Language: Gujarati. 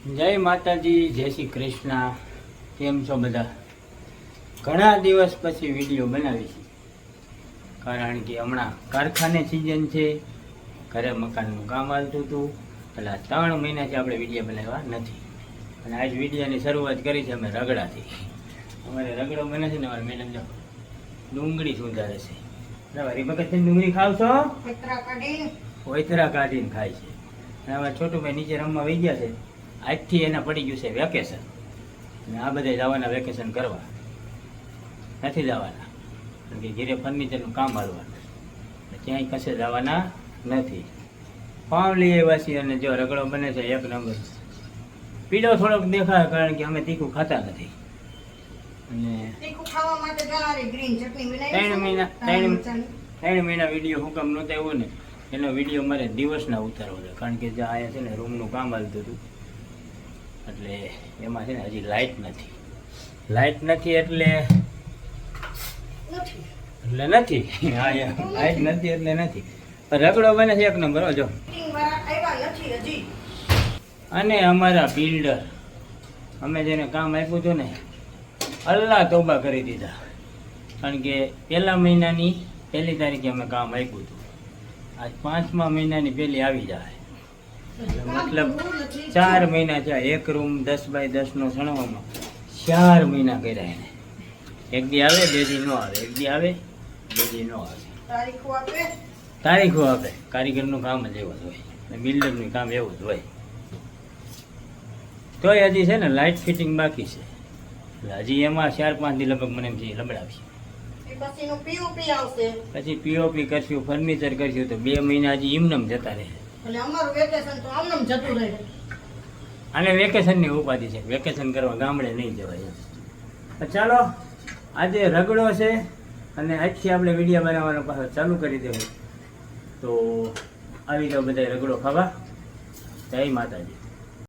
જય માતાજી, જય શ્રી કૃષ્ણ. કેમ છો બધા? ઘણા દિવસ પછી વિડીયો બનાવી છે, કારણ કે હમણાં કારખાને સિઝન છે, ઘરે મકાનનું કામ હાલતું હતું, એટલે 3 મહિનાથી આપણે વિડીયો બનાવ્યા નથી. અને આજ વિડીયોની શરૂઆત કરી છે અમે રગડાથી. અમારે રગડો બને છે ને, અમારે મેડમ જો ડુંગળી સુધારે છે. હરી વખત ડુંગળી ખાવ છો? ઓયથરા કાઢીને ખાય છે. અને અમારા છોટુભાઈ નીચે રમવા વહી ગયા છે. આજથી એના પડી ગયું છે વેકેશન, અને આ બધા જવાના વેકેશન કરવા નથી જવાના, કારણ કે ઘરે ફર્નિચરનું કામ હાલવાનું, ક્યાંય કશે જવાના નથી. પાવ લઈ આવ્યા છીએ, અને જો રગડો બને છે 1 નંબર. પીળો થોડોક દેખાય, કારણ કે અમે તીખું ખાતા નથી. અને 3 મહિના વિડીયો હુકમ નહોતા એવું ને, એનો વિડીયો મારે દિવસના ઉતારવો છે, કારણ કે જ્યાં અહીંયા છે ને રૂમનું કામ હાલતું હતું, એટલે એમાં છે ને હજી લાઇટ નથી એટલે નથી. હા, લાઇટ નથી એટલે નથી. રગડો બને છે 1 નંબર. જો અને અમારા બિલ્ડર, અમે જેને કામ આપ્યું હતું ને, અલ્લાહ તોબા કરી દીધા, કારણ કે 1 મહિનાની 1 તારીખે અમે કામ આપ્યું હતું. આજ 5મા મહિનાની પહેલી આવી જાય, મતલબ 4 મહિના થયા. 1 રૂમ 10 બાય 10 નો સણવામાં 4 મહિના કર્યા એને. 1 દી આવે, 2 દી નો આવે, 1 દી આવે, 2 દી નો આવે. તારીખો આપે. કારીગરનું કામ જ એવું જ હોય, બિલ્ડરનું કામ એવું જ હોય. તોય હજી છે ને લાઇટ ફિટિંગ બાકી છે, એટલે હજી એમાં 4-5 દી લગભગ મને એમ લબડાવશે. પછી પીઓપી કરશું, ફર્નિચર કરશું, તો 2 મહિના હજી એમનેમ જતા રહે. અને વેકેશનની ઉપાધિ છે, વેકેશન કરવા ગામડે નહીં જવાય. ચાલો, આજે રગડો છે, અને આજથી આપણે વિડીયો બનાવવાનો પાછો ચાલુ કરી દેવું. તો આવી જાઓ બધા રગડો ખાવા. જય માતાજી.